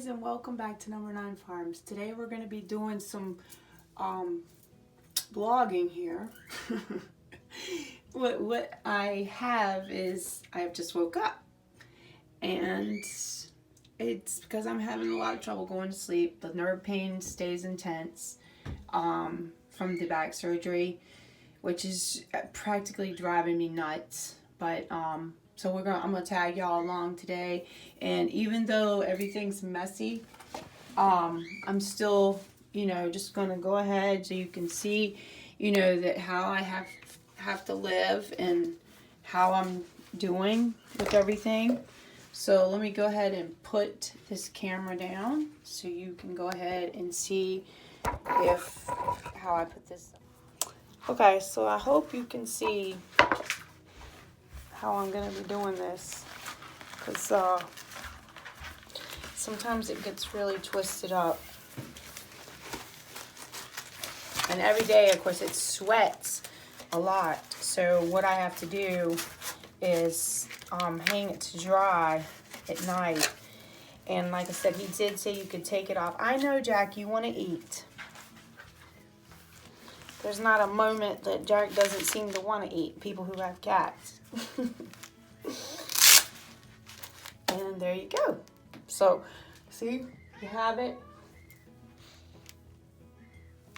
guys, and welcome back to Number 9 Farms. Today we're going to be doing some vlogging here. What I have is I have just woke up, and it's because I'm having a lot of trouble going to sleep. The nerve pain stays intense from the back surgery, which is practically driving me nuts. But so I'm gonna tag y'all along today, and even though everything's messy, I'm still, just gonna go ahead so you can see, that how I have to live and how I'm doing with everything. So let me go ahead and put this camera down so you can go ahead and see how I put this. Okay, so I hope you can see how I'm going to be doing this, because sometimes it gets really twisted up. And every day, of course, it sweats a lot. So what I have to do is hang it to dry at night. And like I said, he did say you could take it off. I know, Jack, you want to eat. There's not a moment that Jack doesn't seem to want to eat, people who have cats. And there you go. So, see, you have it.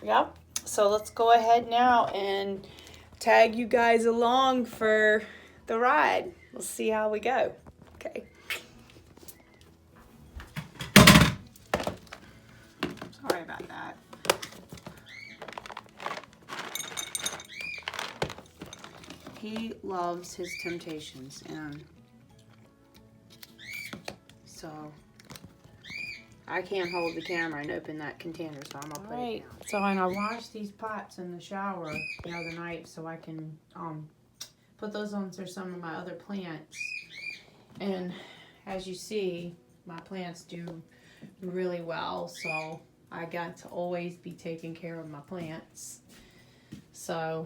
Yep. So let's go ahead now and tag you guys along for the ride. We'll see how we go. Okay. Sorry about that. He loves his Temptations, and so I can't hold the camera and open that container, so I'm gonna put it down. So I washed these pots in the shower the other night so I can put those on for some of my other plants. And as you see, my plants do really well, so I got to always be taking care of my plants. So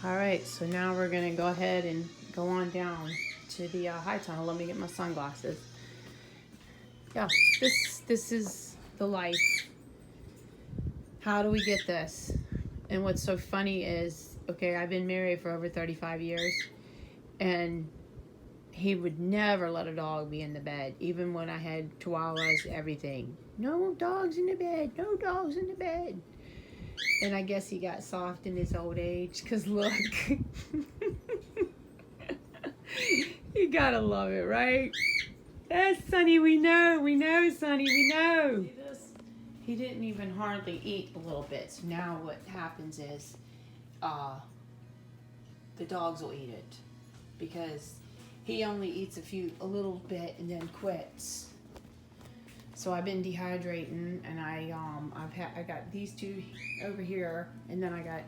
alright, so now we're going to go ahead and go on down to the high tunnel. Let me get my sunglasses. Yeah, this is the life. How do we get this? And what's so funny is, okay, I've been married for over 35 years, and he would never let a dog be in the bed, even when I had chihuahuas, everything. No dogs in the bed, no dogs in the bed. And I guess he got soft in his old age, because look. You gotta love it, right? Yes, Sonny, we know, Sonny, we know. He didn't even hardly eat a little bit. So now what happens is the dogs will eat it, because he only eats a little bit and then quits. So I've been dehydrating, and I got these two over here, and then I got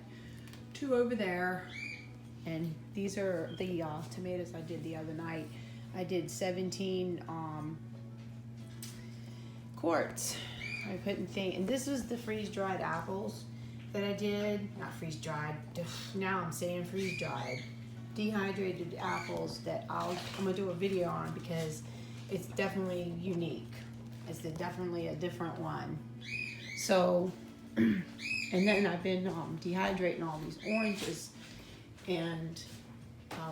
two over there, and these are the tomatoes I did the other night. I did 17 quarts. I put in thing, and this was the freeze-dried apples that I did. Not freeze-dried. Now I'm saying freeze-dried. Dehydrated apples that I'm gonna do a video on, because it's definitely unique. It's definitely a different one. So, and then I've been dehydrating all these oranges and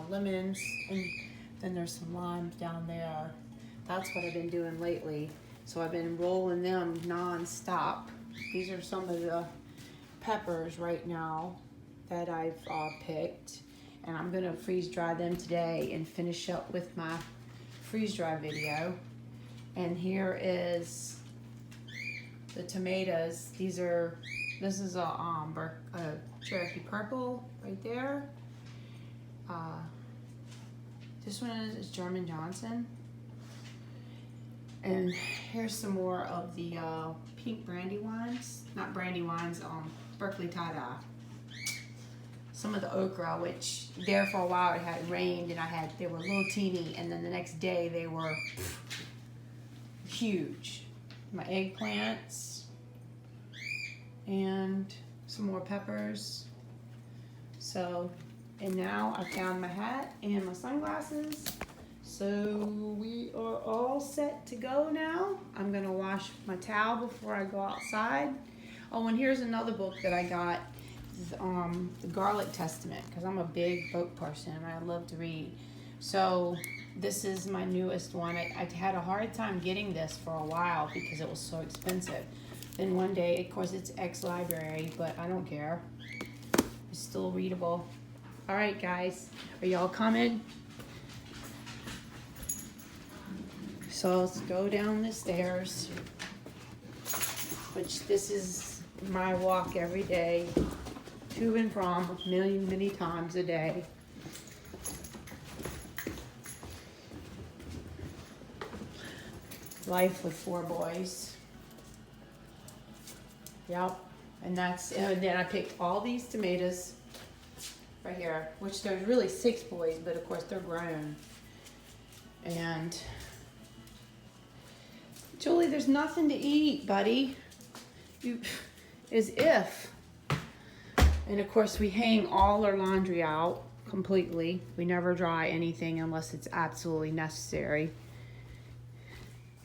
lemons, and then there's some limes down there. That's what I've been doing lately. So I've been rolling them non-stop. These are some of the peppers right now that I've picked, and I'm gonna freeze dry them today and finish up with my freeze dry video. And here is the tomatoes. This is a Cherokee Purple right there. This one is German Johnson. And here's some more of the pink brandywines. Not brandywines, Berkeley tie-dye. Some of the okra, which there for a while it had rained, and they were little teeny, and then the next day they were huge. My eggplants and some more peppers. So And now I found my hat and my sunglasses. So we are all set to go now. I'm gonna wash my towel before I go outside. Oh, and here's another book that I got, the Garlic Testament, because I'm a big book person and I love to read. So this is my newest one. I had a hard time getting this for a while because it was so expensive. Then one day, of course, it's ex-library, but I don't care. It's still readable. All right, guys, are y'all coming? So let's go down the stairs, which this is my walk every day, to and from, many times a day. Life with 4 boys. Yep, and then I picked all these tomatoes right here, which there's really 6 boys, but of course they're grown. And Julie, there's nothing to eat, buddy. As if. And of course we hang all our laundry out completely. We never dry anything unless it's absolutely necessary.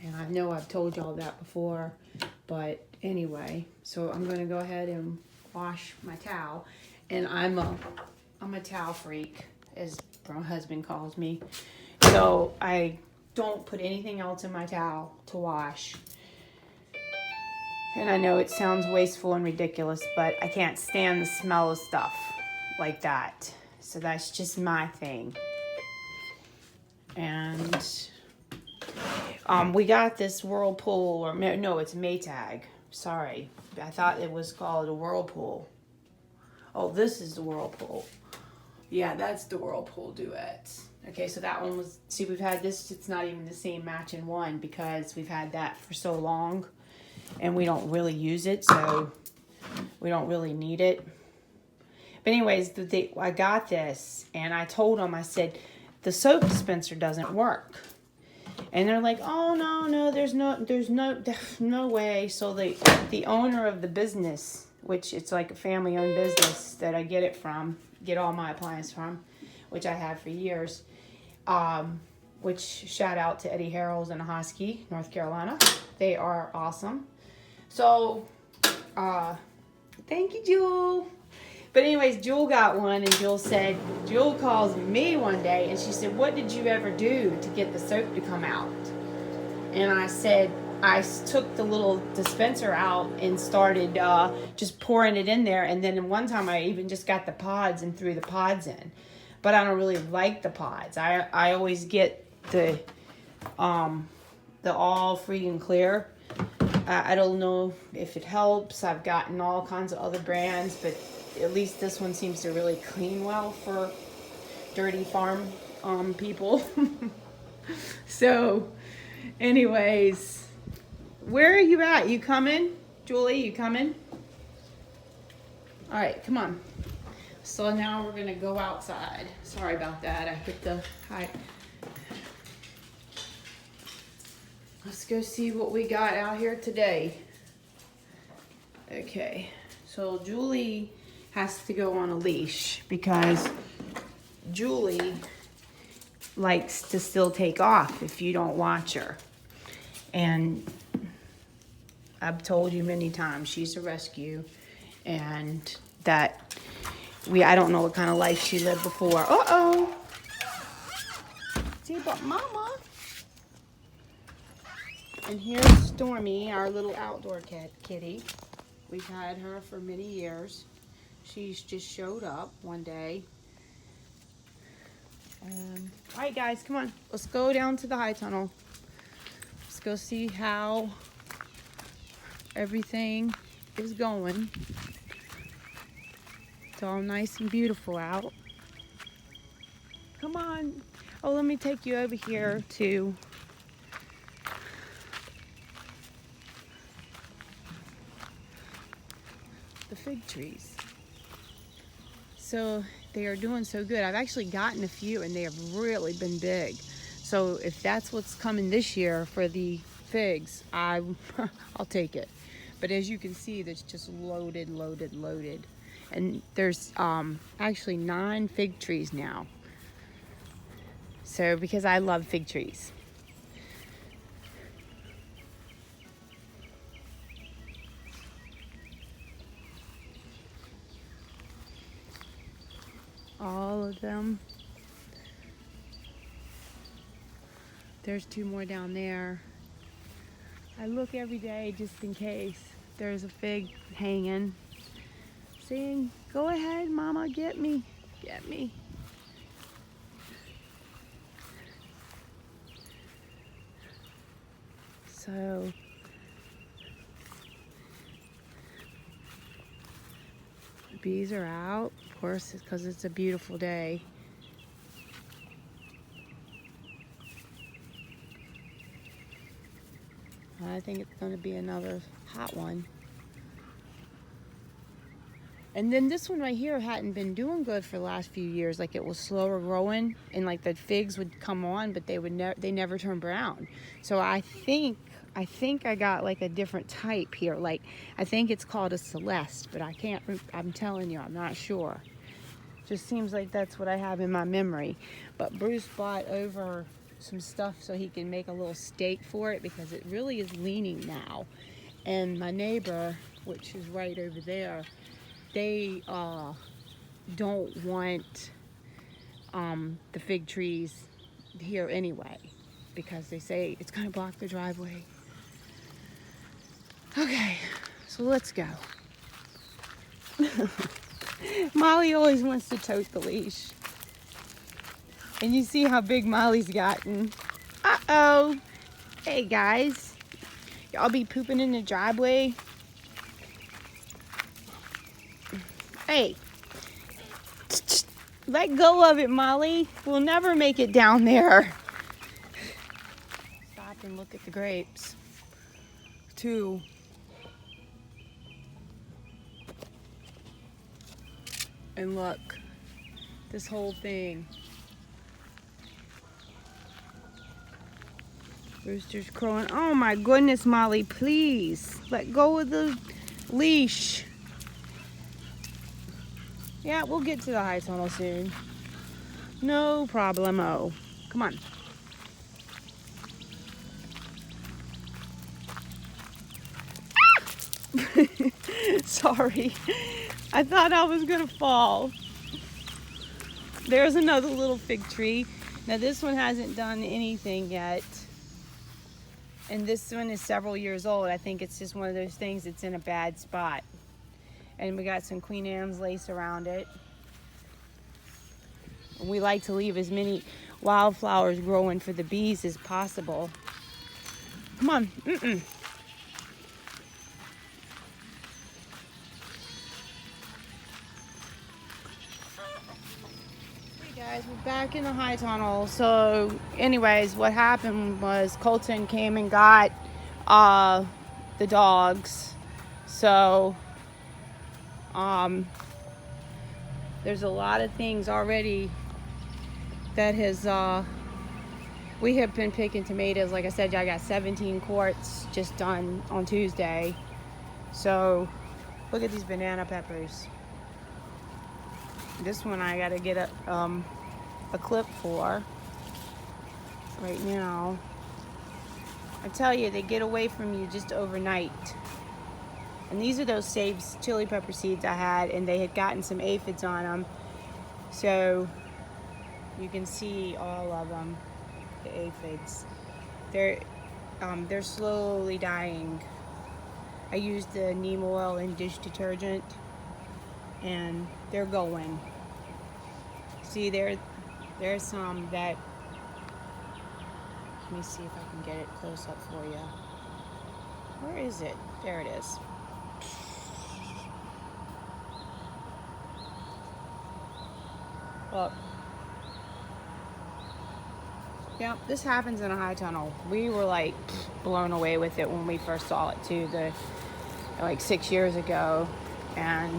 And I know I've told y'all that before, but anyway, so I'm gonna go ahead and wash my towel. And I'm a towel freak, as my husband calls me. So I don't put anything else in my towel to wash. And I know it sounds wasteful and ridiculous, but I can't stand the smell of stuff like that. So that's just my thing. And we got this Whirlpool, or no, it's Maytag. Sorry, I thought it was called a Whirlpool. Oh, this is the Whirlpool. Yeah, that's the Whirlpool Duet. Okay, so that one was, see, we've had this, it's not even the same matching one because we've had that for so long and we don't really use it, so we don't really need it. But anyways, I got this and I told them, I said, the soap dispenser doesn't work. And they're like, oh, no, there's no way. So the owner of the business, which it's like a family-owned business that I get all my appliances from, which I have for years, which shout out to Eddie Harrell's in Ahoskie, North Carolina. They are awesome. So, thank you, Jewel. But anyways, Jewel got one, and Jewel calls me one day, and she said, what did you ever do to get the soap to come out? And I said, I took the little dispenser out and started just pouring it in there. And then one time I even just got the pods and threw the pods in. But I don't really like the pods. I always get the all free and clear. I don't know if it helps. I've gotten all kinds of other brands, but at least this one seems to really clean well for dirty farm people. So anyways, where are you at? You coming? Julie, you coming? All right, come on. So now we're gonna go outside. Sorry about that. I hit the high. Let's go see what we got out here today. Okay, so Julie has to go on a leash because Julie likes to still take off if you don't watch her. And I've told you many times she's a rescue, and that I don't know what kind of life she lived before. Uh-oh. See, but Mama. And here's Stormy, our little outdoor kitty. We've had her for many years. She's just showed up one day. All right, guys, come on. Let's go down to the high tunnel. Let's go see how everything is going. It's all nice and beautiful out. Come on. Oh, let me take you over here to the fig trees. So they are doing so good. I've actually gotten a few and they have really been big. So if that's what's coming this year for the figs, I'll take it. But as you can see, that's just loaded. And there's actually 9 fig trees now. So, because I love fig trees. All of them. There's 2 more down there. I look every day just in case there's a fig hanging, saying, "Go ahead, Mama, get me, get me." So the bees are out, of course, because it's a beautiful day. I think it's going to be another hot one. And then this one right here hadn't been doing good for the last few years. Like, it was slower growing, and like the figs would come on, but they never turn brown. So I think I got like a different type here. Like, I think it's called a Celeste, but I'm telling you, I'm not sure. Just seems like that's what I have in my memory. But Bruce bought over some stuff so he can make a little stake for it, because it really is leaning now. And my neighbor, which is right over there, they don't want the fig trees here anyway, because they say it's going to block the driveway. Okay, so let's go. Molly always wants to tote the leash. And you see how big Molly's gotten. Uh-oh. Hey, guys. Y'all be pooping in the driveway? Hey. Let go of it, Molly. We'll never make it down there. Stop and look at the grapes. 2. And look. This whole thing. Rooster's crowing. Oh my goodness, Molly, please. Let go of the leash. Yeah, we'll get to the high tunnel soon. No problemo. Come on. Ah! Sorry. I thought I was gonna fall. There's another little fig tree. Now this one hasn't done anything yet. And this one is several years old. I think it's just one of those things that's in a bad spot. And we got some Queen Anne's lace around it. We like to leave as many wildflowers growing for the bees as possible. Come on. Hey guys, we're back in the high tunnel. So anyways, what happened was Colton came and got the dogs. So there's a lot of things already that has we have been picking tomatoes. Like I said, I got 17 quarts just done on Tuesday. So look at these banana peppers. This one I gotta get a clip for right now. I tell you, they get away from you just overnight. And these are those saved chili pepper seeds I had, and they had gotten some aphids on them. So you can see all of them, the aphids. They're slowly dying. I used the neem oil and dish detergent, and they're going. See, there's some that, let me see if I can get it close up for you. Where is it? There it is. Look. Yeah, this happens in a high tunnel. We were like blown away with it when we first saw it too, like 6 years ago. And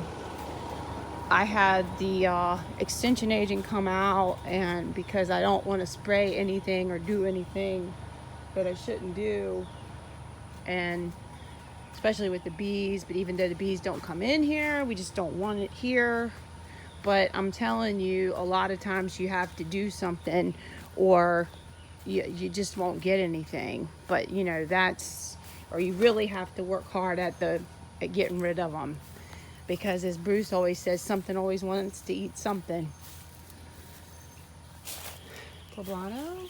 I had the extension agent come out, and because I don't want to spray anything or do anything that I shouldn't do, and especially with the bees. But even though the bees don't come in here, we just don't want it here. But I'm telling you, a lot of times you have to do something, or you just won't get anything. But you know, that's, or you really have to work hard at getting rid of them, because as Bruce always says, something always wants to eat something. Poblano.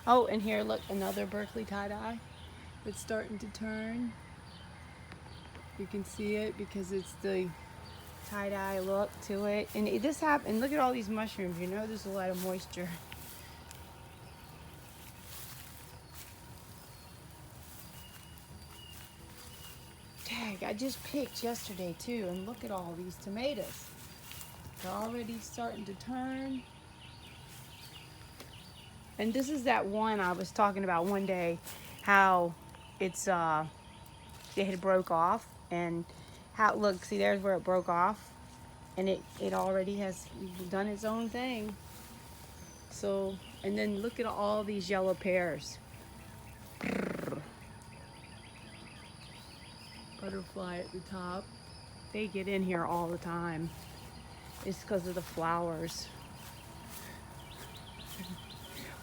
Oh, and here, look, another Berkeley tie-dye. It's starting to turn. You can see it because it's the tie-dye look to it. And this happened, look at all these mushrooms. You know there's a lot of moisture. Dang, I just picked yesterday too, and look at all these tomatoes. They're already starting to turn. And this is that one I was talking about one day, how it's it had broke off, and how, look, see, there's where it broke off, and it already has done its own thing. So, and then look at all these yellow pears. Butterfly at the top. They get in here all the time. It's because of the flowers.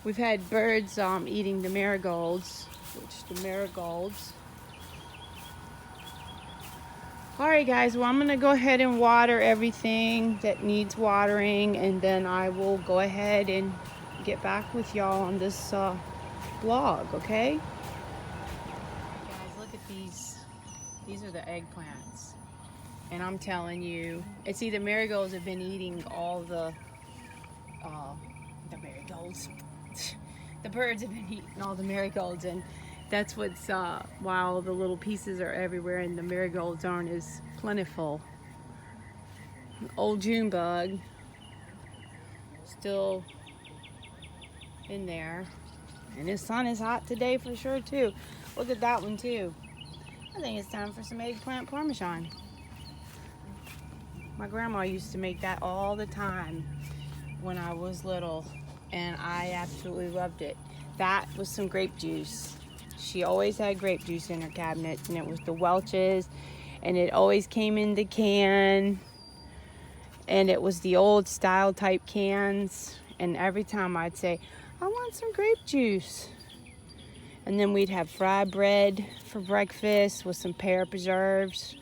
We've had birds eating the marigolds, Alright guys, well, I'm going to go ahead and water everything that needs watering, and then I will go ahead and get back with y'all on this vlog, okay? Guys, look at these. These are the eggplants. And I'm telling you, it's either marigolds have been eating all the marigolds. The birds have been eating all the marigolds, and that's what's why all the little pieces are everywhere and the marigolds aren't as plentiful. Old June bug still in there, and the sun is hot today for sure too. Look at that one too. I think it's time for some eggplant parmesan. My grandma used to make that all the time when I was little, and I absolutely loved it. That was some grape juice. She always had grape juice in her cabinet, and it was the Welch's, and it always came in the can, and it was the old style type cans, and every time I'd say, I want some grape juice. And then we'd have fried bread for breakfast with some pear preserves.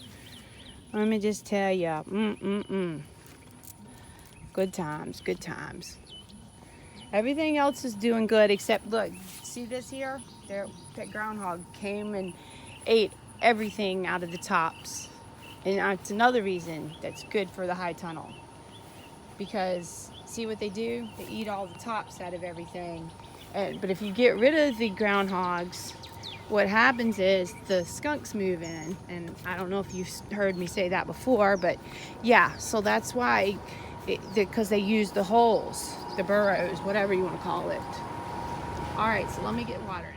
Let me just tell you, good times, good times. Everything else is doing good except, look, see this here? That groundhog came and ate everything out of the tops. And that's another reason that's good for the high tunnel. Because see what they do? They eat all the tops out of everything. But if you get rid of the groundhogs, what happens is the skunks move in. And I don't know if you've heard me say that before, but yeah, so that's why, because they use the holes, the burrows, whatever you want to call it. All right, so let me get watering.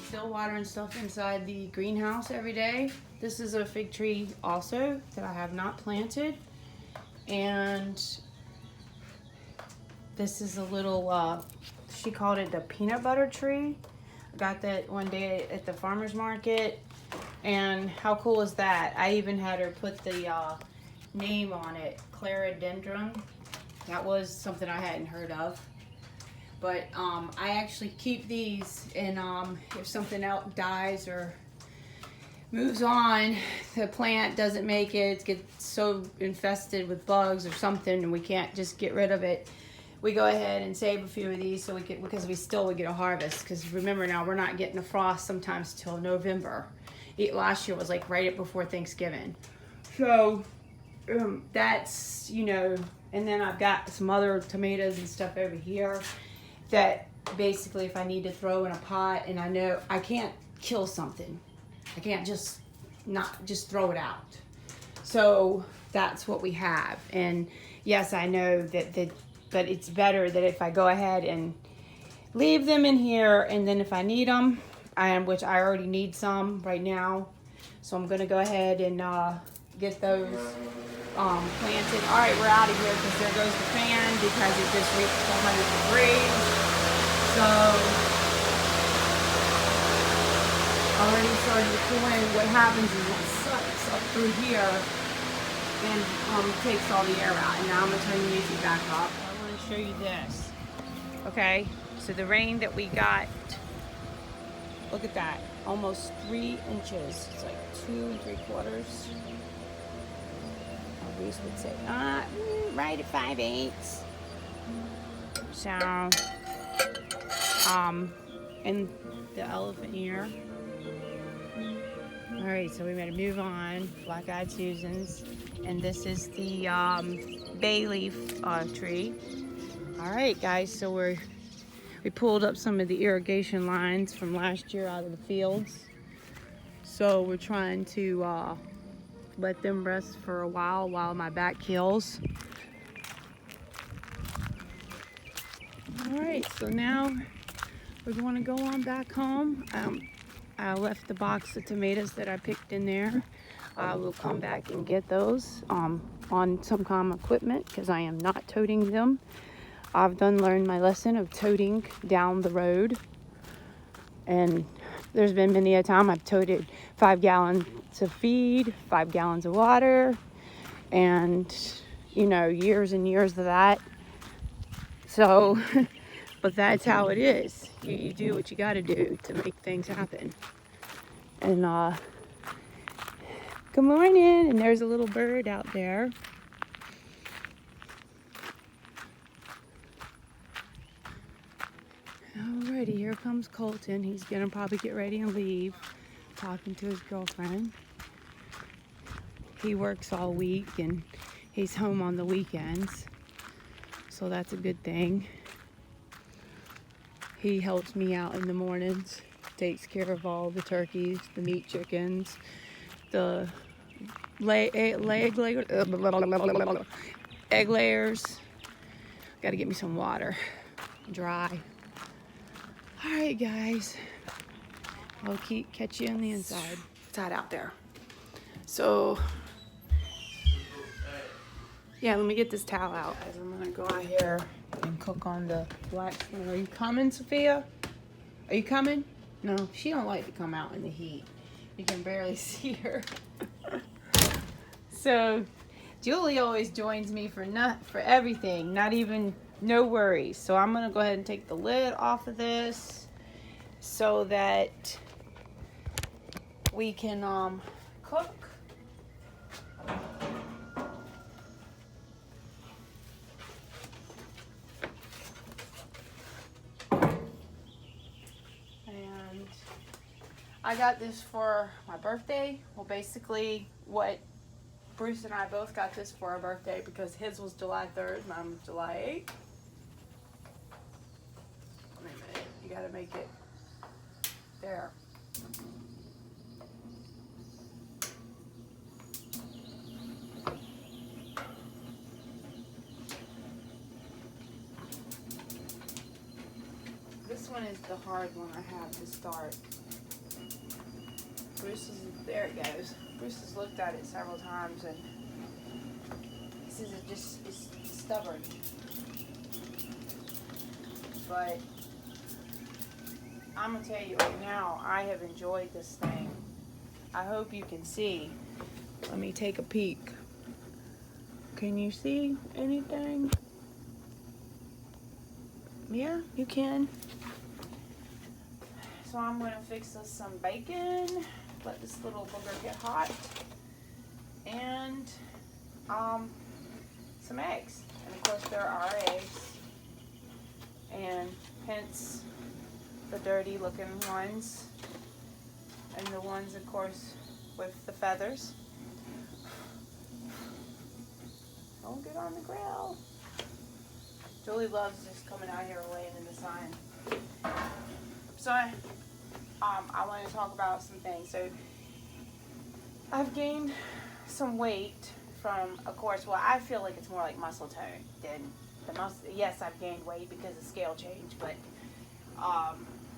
Still watering stuff inside the greenhouse every day. This is a fig tree also that I have not planted, and this is a little she called it the peanut butter tree. I got that one day at the farmer's market, and how cool is that? I even had her put the name on it, Claridendrum. That was something I hadn't heard of. But I actually keep these, and if something else dies or moves on, the plant doesn't make it, gets so infested with bugs or something, and we can't just get rid of it, we go ahead and save a few of these so we can, because we still would get a harvest. Because remember now, we're not getting a frost sometimes till November. Last year was like right before Thanksgiving. So that's, you know, and then I've got some other tomatoes and stuff over here that basically if I need to throw in a pot, and I know I can't kill something, I can't just throw it out. So that's what we have. And yes, I know but it's better that if I go ahead and leave them in here, and then if I need them, which I already need some right now, so I'm gonna go ahead and get those planted. All right, we're out of here because there goes the fan because it just reached 100 degrees. So already started cooling. What happens is it sucks up through here and takes all the air out. And now I'm gonna turn the music back up. I want to show you this. Okay, so the rain that we got, look at that, almost 3 inches. It's like 2 3/4. Bruce would say, right at 5/8. So, and the elephant ear. All right, so we better move on. Black-eyed Susans, and this is the bay leaf tree. All right, guys, so we pulled up some of the irrigation lines from last year out of the fields. So we're trying to let them rest for a while my back heals. All right, so now we're going to go on back home. I left the box of tomatoes that I picked in there. I will come back and get those on some kind of equipment because I am not toting them. I've learned my lesson of toting down the road, and there's been many a time I've toted 5 gallons of feed, 5 gallons of water, and years and years of that. So but that's how it is. You do what you got to do to make things happen. And good morning. And there's a little bird out there. Alrighty, here comes Colton. He's gonna probably get ready and leave, talking to his girlfriend. He works all week and he's home on the weekends, so that's a good thing. He helps me out in the mornings, takes care of all the turkeys, the meat chickens, the egg layers. Gotta get me some water, dry. All right, guys, I'll catch you on the inside. It's hot out there. So, yeah, let me get this towel out. Guys, I'm gonna go out here and cook on the BLACKSTONE. Are you coming, Sophia? Are you coming? No, she don't like to come out in the heat. You can barely see her. So, Julie always joins me for everything, no worries. So I'm gonna go ahead and take the lid off of this so that we can cook. And I got this for my birthday. Well, basically what Bruce and I both got this for our birthday because his was July 3rd, mine was July 8th. Wait a minute, you gotta make it there. This one is the hard one I have to start. There it goes. Bruce has looked at it several times and he says it's stubborn. But I'm gonna tell you right now, I have enjoyed this thing. I hope you can see. Let me take a peek. Can you see anything? Yeah, you can. So I'm gonna fix us some bacon. Let this little booger get hot, and some eggs. And of course there are eggs, and hence the dirty looking ones, and the ones of course with the feathers. Don't get on the grill. Julie loves just coming out here laying in the sun. So I want to talk about some things. So I've gained some weight from, of course, well, I feel like it's more like muscle tone than the muscle. Yes, I've gained weight because of scale change, but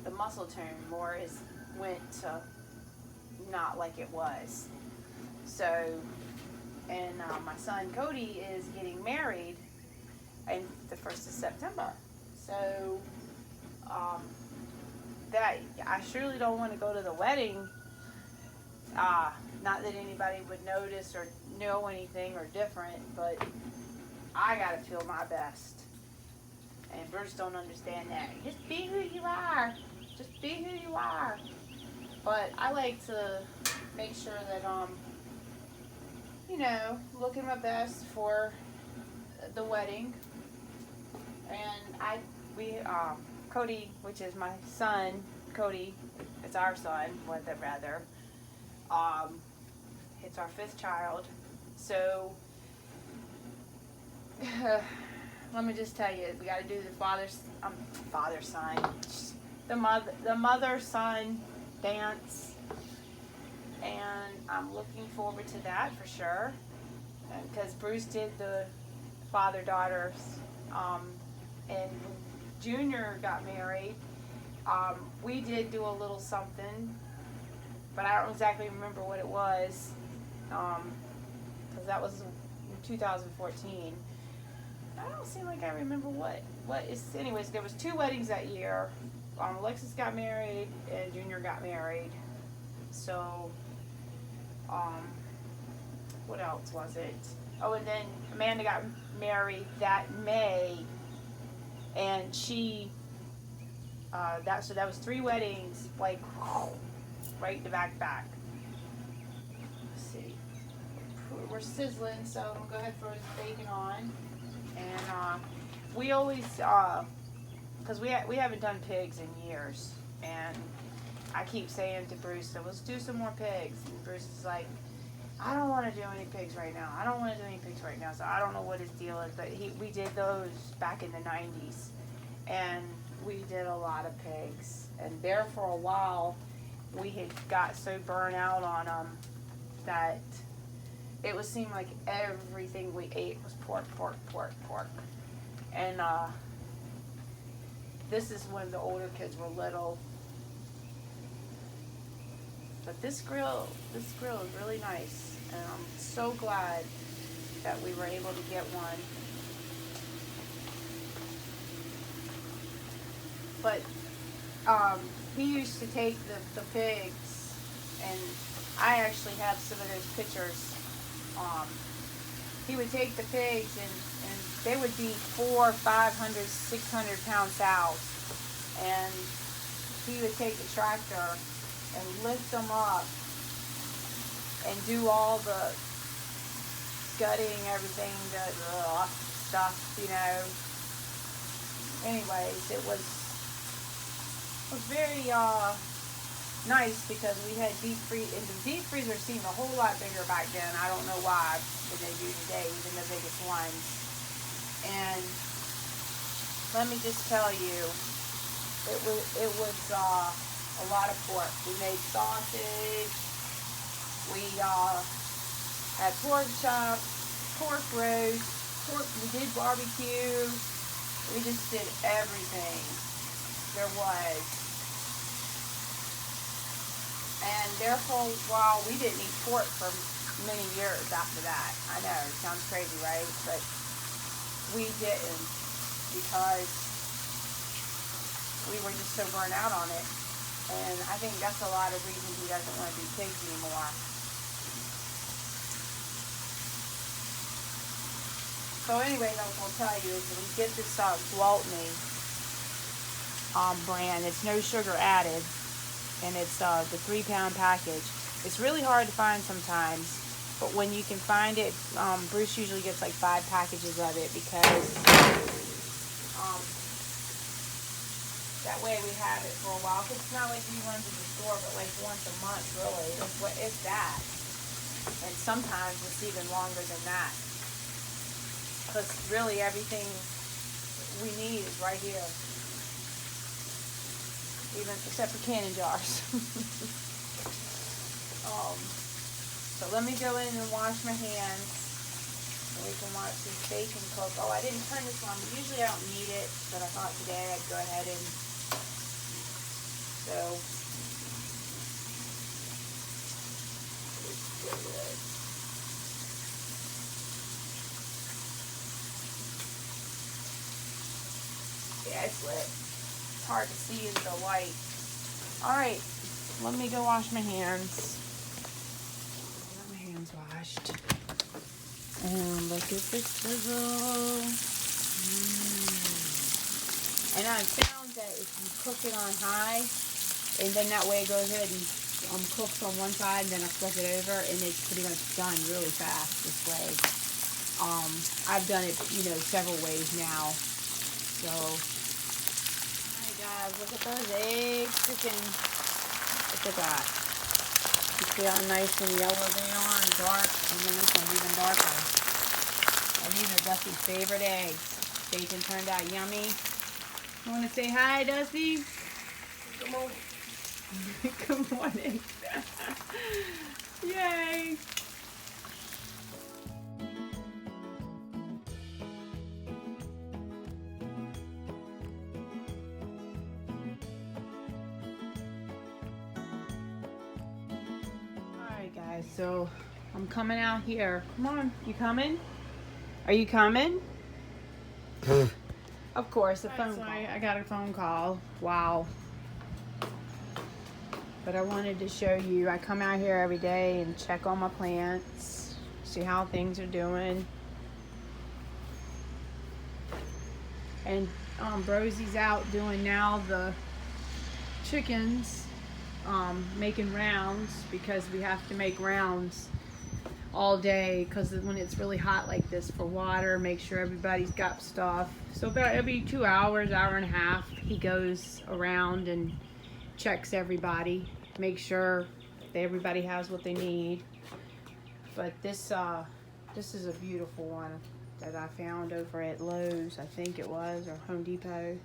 the muscle tone more went to not like it was. So, and my son Cody is getting married in the 1st of September. So, that I surely don't want to go to the wedding. Not that anybody would notice or know anything or different, but I gotta feel my best. And Bruce don't understand that. Just be who you are. Just be who you are. But I like to make sure that looking my best for the wedding. And Cody, which is my son, Cody, it's our son, rather. It's our 5th child. So, let me just tell you, we got to do the father-son, the mother-son dance. And I'm looking forward to that for sure. Because Bruce did the father-daughters. And when Junior got married, we did do a little something, but I don't exactly remember what it was, because that was in 2014. I don't seem like I remember what is. Anyways, there was 2 weddings that year. Alexis got married and Junior got married. So, what else was it? Oh, and then Amanda got married that May, and she. That was 3 weddings, like right to back. Let's see. We're sizzling, so I'm gonna go ahead and throw this bacon on. And we always, because we haven't done pigs in years, and I keep saying to Bruce, so let's do some more pigs. And Bruce is like, I don't want to do any pigs right now. So I don't know what his deal is, but we did those back in the 90s, and we did a lot of pigs. And there for a while, we had got so burnt out on them that it would seem like everything we ate was pork. And this is when the older kids were little. But this grill is really nice, and I'm so glad that we were able to get one. But he used to take the pigs, and I actually have some of those pictures. He would take the pigs, and they would be 400, 500, 600 pound sows, and he would take the tractor and lift them up and do all the gutting, everything, the stuff, Anyways, it was very nice, because we had deep freeze, and the deep freezer seemed a whole lot bigger back then. I don't know why than they do today, even the biggest ones. And let me just tell you, it was a lot of pork. We made sausage. We had pork chops, pork roast, we did barbecue. We just did everything there was. And therefore, while we didn't eat pork for many years after that. I know, it sounds crazy, right? But we didn't, because we were just so burnt out on it. And I think that's a lot of reasons he doesn't want to do pigs anymore. So anyway, I was going to tell you is that we get this Gwaltney brand. It's no sugar added, and it's the 3-pound package. It's really hard to find sometimes, but when you can find it, Bruce usually gets like 5 packages of it, because that way we have it for a while. Cause it's not like we run to the store, but like once a month, really. If that. And sometimes it's even longer than that. Because really everything we need is right here. Even except for canning jars. So let me go in and wash my hands so we can watch this bacon cook. Oh, I didn't turn this on. Usually I don't need it, but I thought today I'd go ahead and so yeah, it's lit. It's hard to see in the light. Alright, let me go wash my hands. Got my hands washed. And look at the sizzle. And I found that if you cook it on high, and then that way it goes ahead and cooks on one side, and then I flip it over, and it's pretty much done really fast this way. I've done it, several ways now. So, alright guys, look at those eggs cooking. Look at that. You see how nice and yellow they are and dark, and then this one's even darker. And these are Dusty's favorite eggs. Bacon turned out yummy. You want to say hi, Dusty? Good morning. Good morning. Yay. Alright guys, so I'm coming out here. Come on, you coming? Are you coming? Of course, a phone call. I got a phone call. Wow. But I wanted to show you, I come out here every day and check on my plants, see how things are doing. And Rosie's out doing now the chickens, making rounds, because we have to make rounds all day, because when it's really hot like this, for water, make sure everybody's got stuff. So about every 2 hours, hour and a half, he goes around and checks everybody, make sure that everybody has what they need. But this is a beautiful one that I found over at Lowe's, I think it was, or Home Depot.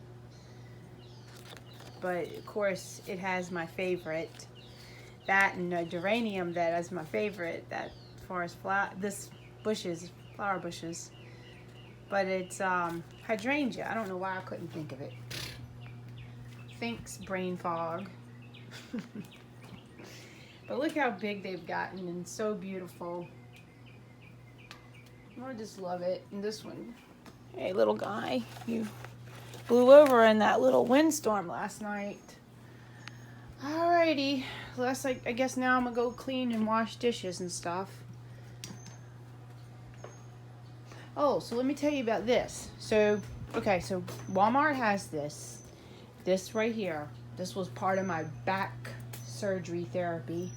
But of course it has my favorite, that and a geranium that is my favorite, that forest flower, this bushes, flower bushes. But it's hydrangea. I don't know why I couldn't think of it. Thanks, brain fog. But look how big they've gotten and so beautiful. I just love it. And this one, hey little guy, you blew over in that little windstorm last night. Alrighty, I guess now I'm gonna go clean and wash dishes and stuff. Oh, so let me tell you about this. So, okay, so Walmart has this right here. This was part of my back surgery therapy.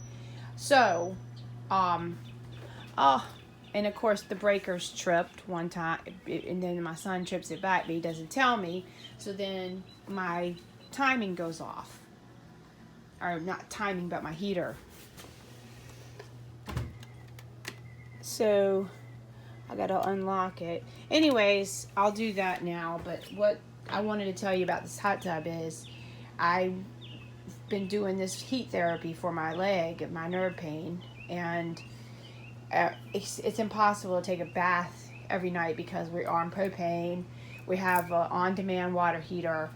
So, and of course the breaker's tripped one time, and then my son trips it back, but he doesn't tell me. So then my timing goes off. Or not timing, but my heater. So I gotta unlock it. Anyways, I'll do that now. But what I wanted to tell you about this hot tub is I've been doing this heat therapy for my leg, my nerve pain, and it's impossible to take a bath every night because we're on propane. We have an on-demand water heater.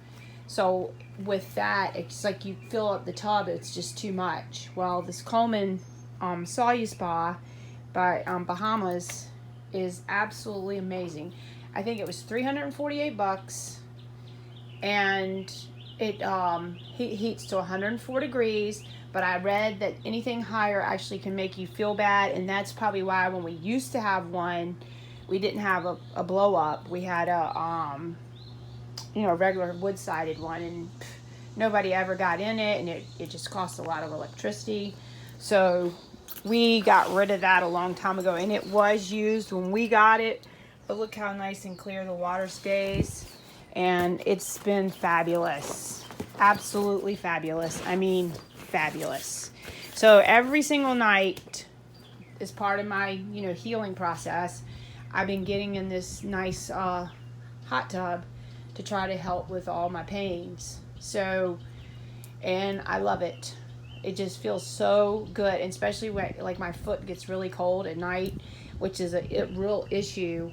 So with that, it's like you fill up the tub, it's just too much. Well, this Coleman Saw Spa by Bahamas is absolutely amazing. I think it was $348, and it heats to 104 degrees. But I read that anything higher actually can make you feel bad, and that's probably why when we used to have one, we didn't have a blow up. We had a regular wood-sided one, and nobody ever got in it, and it just cost a lot of electricity. So we got rid of that a long time ago, and it was used when we got it. But look how nice and clear the water stays, and it's been fabulous. Absolutely fabulous. I mean, fabulous. So every single night, as part of my healing process, I've been getting in this nice hot tub to try to help with all my pains. So, and I love it. It just feels so good, and especially when like my foot gets really cold at night, which is a real issue,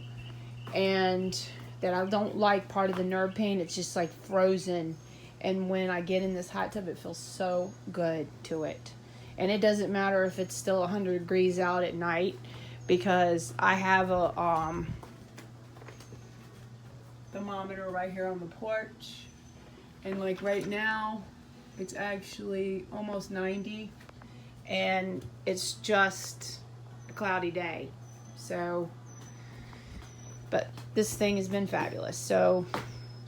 and that I don't like part of the nerve pain. It's just like frozen, and when I get in this hot tub, it feels so good to it. And it doesn't matter if it's still 100 degrees out at night, because I have a thermometer right here on the porch, and like right now it's actually almost 90, and it's just a cloudy day. So, but this thing has been fabulous. So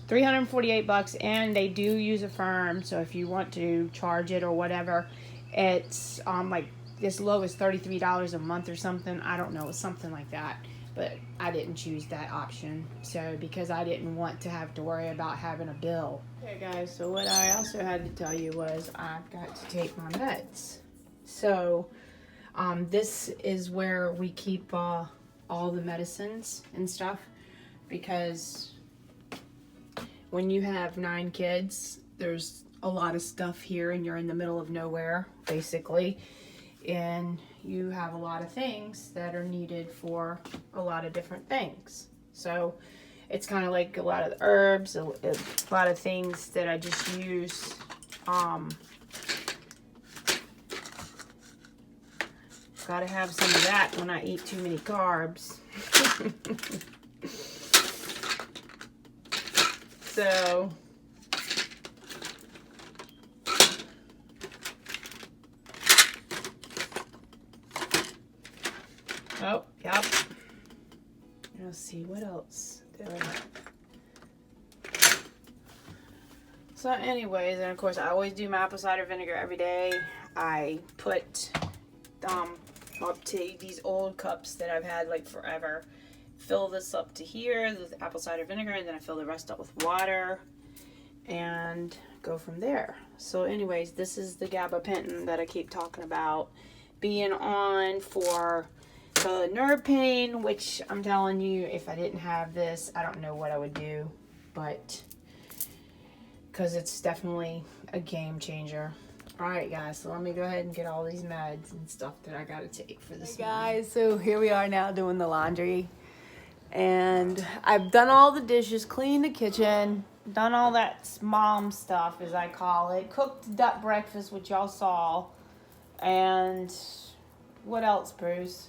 $348, and they do use a firm, so if you want to charge it or whatever, it's like as low as $33 a month or something. I don't know, it's something like that. But I didn't choose that option, so because I didn't want to have to worry about having a bill. Okay guys, so what I also had to tell you was I've got to take my meds. So this is where we keep all the medicines and stuff, because when you have 9 kids, there's a lot of stuff here and you're in the middle of nowhere, basically. And you have a lot of things that are needed for a lot of different things. So it's kind of like a lot of the herbs, a lot of things that I just use. Gotta have some of that when I eat too many carbs. So oh, yep. Let's see, what else do I have? So anyways, and of course I always do my apple cider vinegar every day. I put up to these old cups that I've had like forever. Fill this up to here with apple cider vinegar, and then I fill the rest up with water and go from there. So anyways, this is the gabapentin that I keep talking about being on for the nerve pain, which I'm telling you, if I didn't have this, I don't know what I would do, but because it's definitely a game changer. All right, guys, so let me go ahead and get all these meds and stuff that I gotta take for this. Hey guys, so here we are now doing the laundry, and I've done all the dishes, cleaned the kitchen, done all that mom stuff, as I call it, cooked duck breakfast, which y'all saw, and what else, Bruce?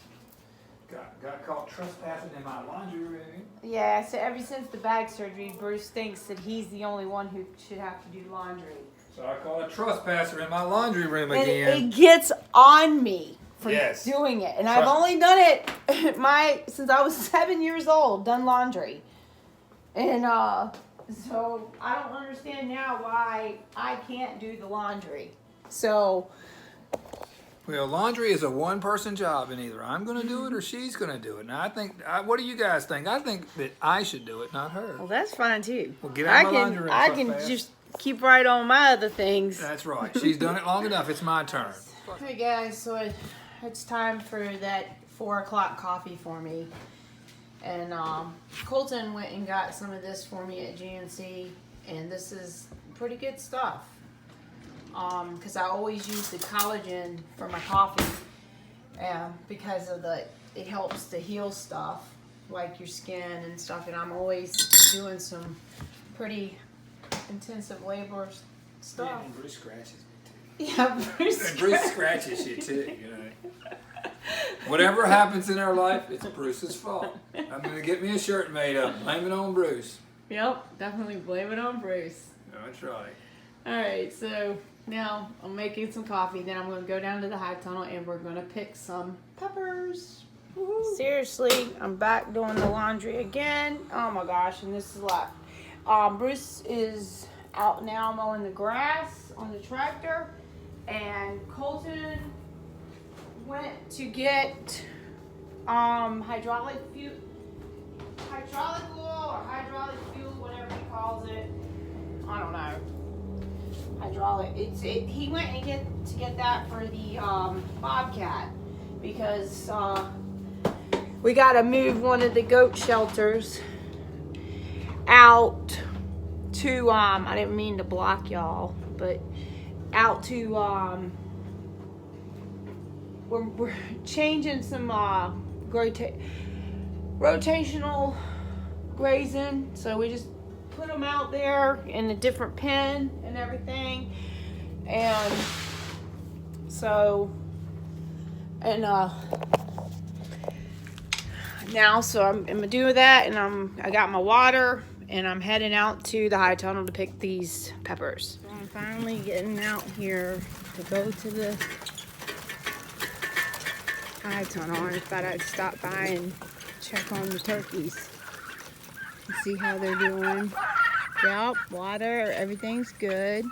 Got caught trespassing in my laundry room. Yeah, so ever since the back surgery, Bruce thinks that he's the only one who should have to do laundry. So I caught a trespasser in my laundry room And again. it gets on me for Yes. doing it. And I've only done it since I was 7 years old, done laundry. And so I don't understand now why I can't do the laundry. So Well, laundry is a one-person job, and either I'm going to do it or she's going to do it. Now, what do you guys think? I think that I should do it, not her. well, that's fine too. Well, get out of my laundry room, I can trespass. just keep right on my other things. That's right. She's done it long enough. It's my turn. Hey guys, so it's time for that 4 o'clock coffee for me. And Colton went and got some of this for me at GNC, and this is pretty good stuff. Because I always use the collagen for my coffee, because of it helps to heal stuff like your skin and stuff. And I'm always doing some pretty intensive labor stuff. Yeah, and Bruce scratches me too. Yeah, Bruce. And Bruce scratches you too. You know. Whatever happens in our life, it's Bruce's fault. I'm gonna get me a shirt made up. Blame it on Bruce. Yep, definitely blame it on Bruce. That's right. All right, so now I'm making some coffee. Then I'm going to go down to the high tunnel and we're going to pick some peppers. Woo-hoo. Seriously, I'm back doing the laundry again. Oh my gosh, and this is left. Bruce is out now mowing the grass on the tractor, and Colton went to get hydraulic oil or hydraulic fuel, whatever he calls it. I don't know. Hydraulic. He went and get that for the Bobcat, because we got to move one of the goat shelters out to I didn't mean to block y'all, but out to we're changing some rotational grazing, so we just put them out there in a different pen and everything. And so, and now, so I'm gonna do that, and I got my water, and I'm heading out to the high tunnel to pick these peppers. So I'm finally getting out here to go to the high tunnel. I thought I'd stop by and check on the turkeys and see how they're doing. Yep, water, everything's good.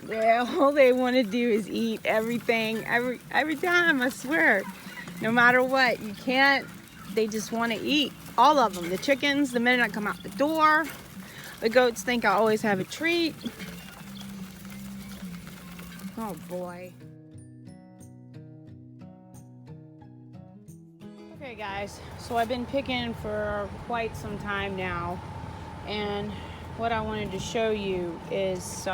Yeah, all they want to do is eat everything every time, I swear. No matter what, you can't, they just want to eat. All of them. The chickens, the minute I come out the door. The goats think I always have a treat. Oh boy. Okay guys, so I've been picking for quite some time now. And what I wanted to show you is,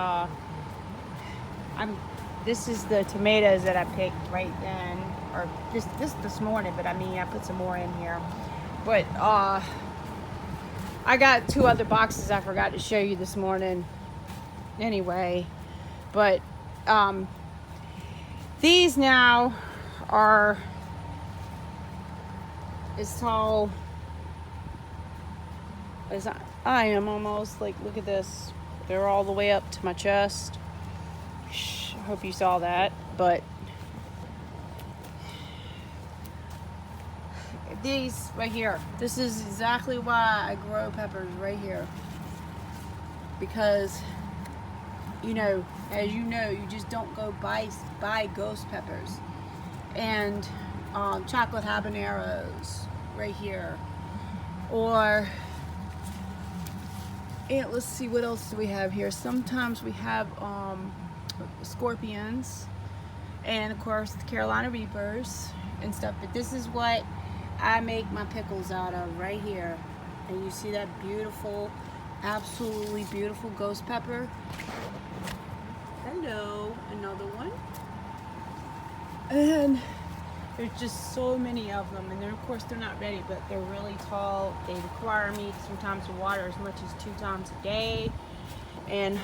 this is the tomatoes that I picked right then, or this morning, but I mean, I put some more in here. But I got 2 other boxes I forgot to show you this morning anyway. But these now are as tall as I am almost. Like, look at this. They're all the way up to my chest. I hope you saw that. But these right here, this is exactly why I grow peppers right here. Because, you know, as you know, you just don't go buy ghost peppers. And chocolate habaneros right here. Or, and let's see, what else do we have here? Sometimes we have scorpions, and of course the Carolina Reapers and stuff. But this is what I make my pickles out of right here. And you see that beautiful, absolutely beautiful ghost pepper. Hello, another one. And there's just so many of them, and then of course they're not ready, but they're really tall. They require me sometimes to water as much as 2 times a day. And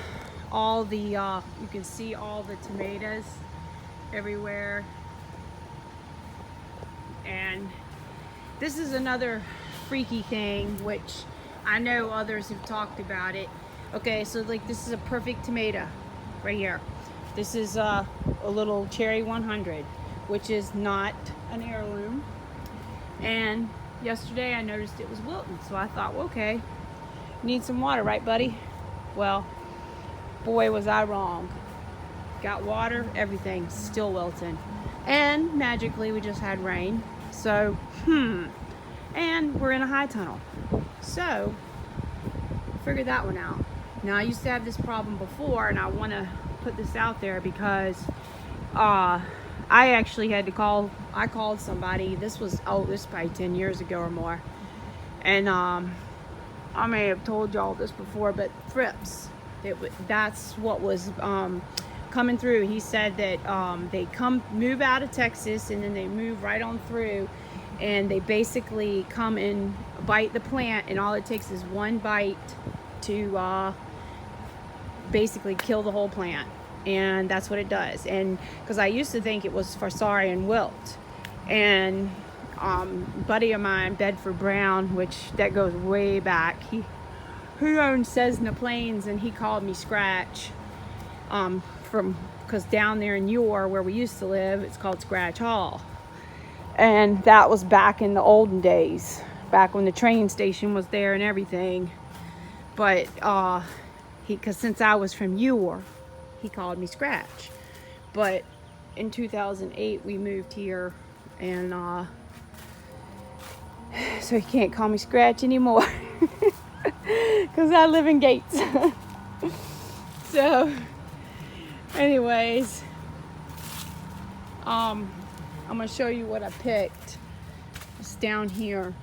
all the you can see all the tomatoes everywhere. And this is another freaky thing, which I know others have talked about it. Okay, so like this is a perfect tomato right here. This is a little cherry 100, which is not an heirloom. And yesterday I noticed it was wilting, so I thought, well, okay, need some water, right, buddy? Well, boy, was I wrong. Got water, everything, still wilting. And magically we just had rain. So, and we're in a high tunnel. So, figured that one out. Now, I used to have this problem before, and I want to put this out there because I actually had to call, I called somebody. This was probably 10 years ago or more. And I may have told y'all this before, but thrips, that's what was coming through. He said that they move out of Texas, and then they move right on through, and they basically come and bite the plant, and all it takes is one bite to basically kill the whole plant. And that's what it does. And because I used to think it was Fusarium wilt, and buddy of mine, Bedford Brown, which that goes way back, he owned Cessna Plains, and he called me Scratch, because down there in Yor, where we used to live, it's called Scratch Hall. And that was back in the olden days, back when the train station was there and everything. But because since I was from Yor, he called me Scratch. But in 2008 we moved here, and so he can't call me Scratch anymore because I live in Gates. So anyways, I'm gonna show you what I picked. It's down here.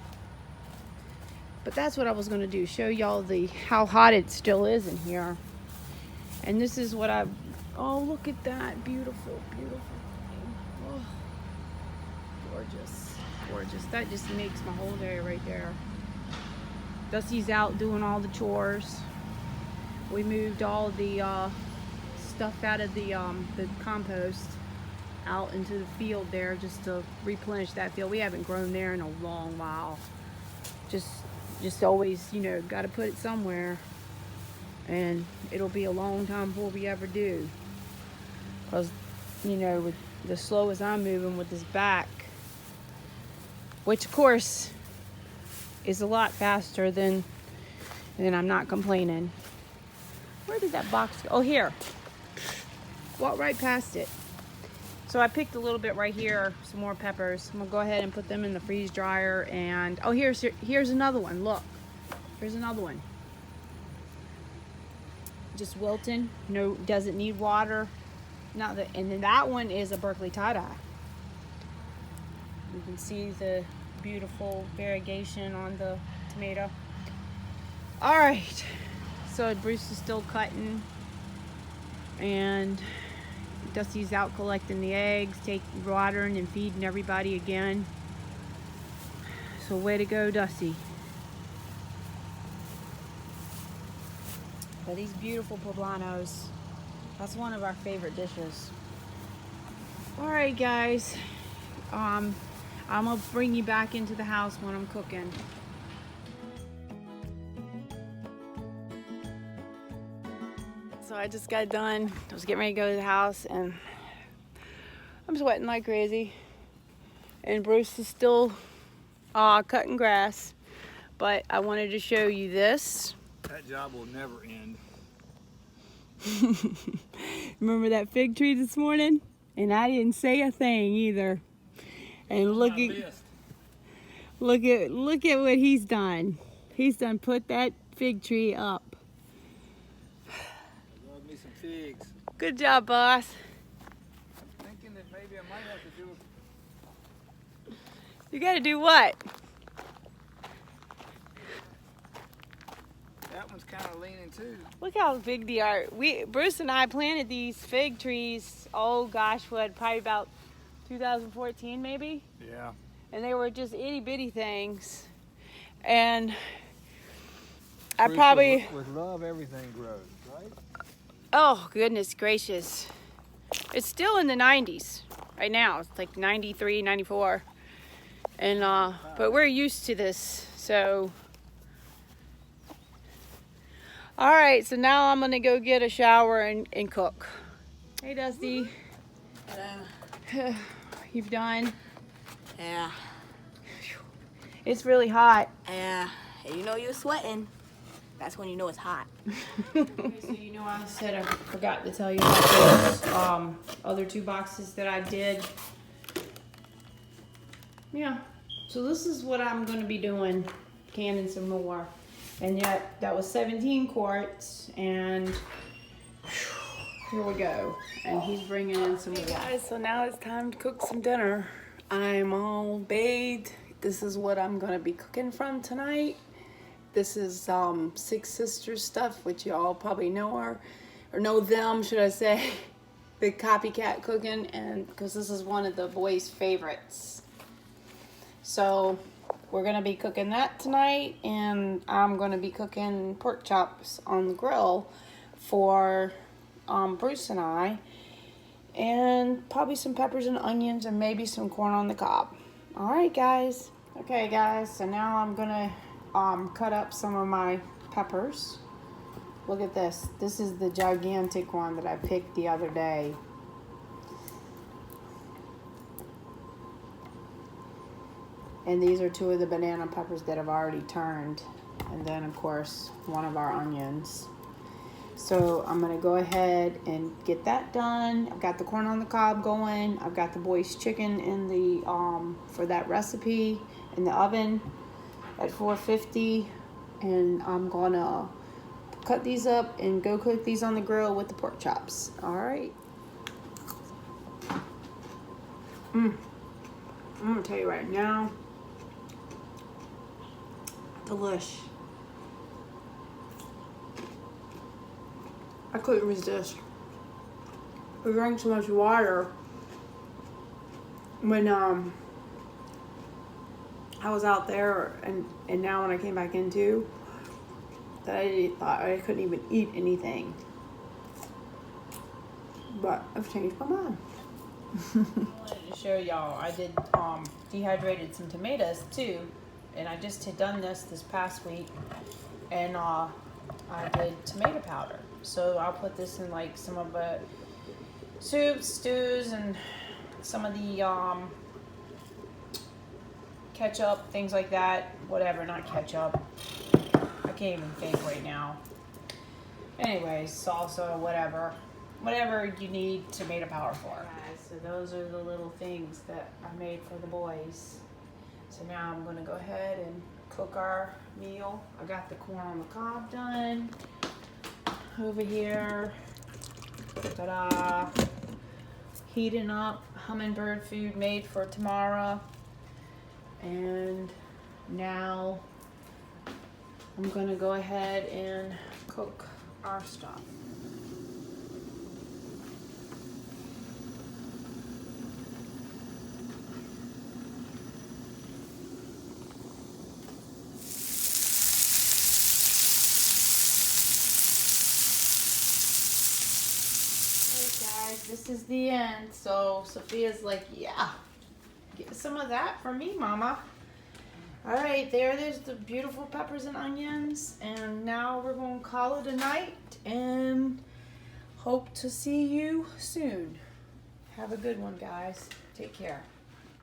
But that's what I was gonna do, show y'all how hot it still is in here. And this is what oh, look at that beautiful, beautiful thing Oh, gorgeous, gorgeous. That just makes my whole day right there. Dusty's out doing all the chores. We moved all the stuff out of the compost out into the field there just to replenish that field. We haven't grown there in a long while. Just always, you know, got to put it somewhere, and it'll be a long time before we ever do. Because, you know, with the slow as I'm moving with this back, which of course is a lot faster than I'm not complaining. Where did that box go? Oh, here. Walked right past it. So I picked a little bit right here, some more peppers. I'm gonna go ahead and put them in the freeze dryer. And oh, here's another one. Look, here's another one. Just wilting. No, doesn't need water. And then that one is a Berkeley tie-dye. You can see the beautiful variegation on the tomato. All right, so Bruce is still cutting, and Dusty's out collecting the eggs, watering and feeding everybody again. So way to go, Dusty. But these beautiful poblanos, that's one of our favorite dishes. All right, guys. I'm gonna bring you back into the house when I'm cooking. So I just got done. I was getting ready to go to the house, and I'm sweating like crazy. And Bruce is still cutting grass. But I wanted to show you this. That job will never end. Remember that fig tree this morning? And I didn't say a thing either. And look at what he's done. He's done put that fig tree up. Love me some figs. Good job, boss. I'm thinking that maybe I might have to do You gotta do what? that one's kind of leaning too. Look how big they are. Bruce and I planted these fig trees, oh gosh, probably about 2014 maybe? Yeah. And they were just itty bitty things. And I Bruce, probably... With love, everything grows, right? Oh, goodness gracious. It's still in the 90s right now. It's like 93, 94. And, but we're used to this, so... All right, so now I'm gonna go get a shower and cook. Hey, Dusty. Hello. You've done? Yeah. It's really hot. Yeah. You know you're sweating. That's when you know it's hot. Okay, so you know I said I forgot to tell you about those other 2 boxes that I did. Yeah. So this is what I'm gonna be doing, canning some more. And yet that was 17 quarts, and here we go. And he's bringing in some more. Hey guys, so now it's time to cook some dinner. I'm all bathed. This is what I'm gonna be cooking from tonight. This is Six Sisters stuff, which y'all probably know her, or know them, should I say. The copycat cooking, and because this is one of the boys' favorites. So we're gonna be cooking that tonight, and I'm gonna be cooking pork chops on the grill for Bruce and I, and probably some peppers and onions, and maybe some corn on the cob. All right, guys. Okay, guys. So now I'm gonna cut up some of my peppers. Look at this. This is the gigantic one that I picked the other day. And these are 2 of the banana peppers that have already turned. And then, of course, 1 of our onions. So I'm going to go ahead and get that done. I've got the corn on the cob going. I've got the boys' chicken in the for that recipe in the oven at 450. And I'm going to cut these up and go cook these on the grill with the pork chops. All right. I'm going to tell you right now. Delish. I couldn't resist. We drank so much water when I was out there and now when I came back into that I thought I couldn't even eat anything. But I've changed my mind. I wanted to show y'all, I did dehydrated some tomatoes too, and I just had done this past week, and I did tomato powder. So I'll put this in like some of the soups, stews, and some of the ketchup, things like that. Whatever, not ketchup. I can't even think right now. Anyways, salsa, whatever you need tomato powder for. Guys, so those are the little things that I made for the boys. So now I'm gonna go ahead and cook our meal. I got the corn on the cob done over here. Ta-da! Heating up hummingbird food made for tomorrow. And now I'm gonna go ahead and cook our stuff. Guys, this is the end. So Sophia's like, yeah, get some of that for me, Mama. All right, there's the beautiful peppers and onions, and now we're going to call it a night and hope to see you soon. Have a good one, guys. Take care.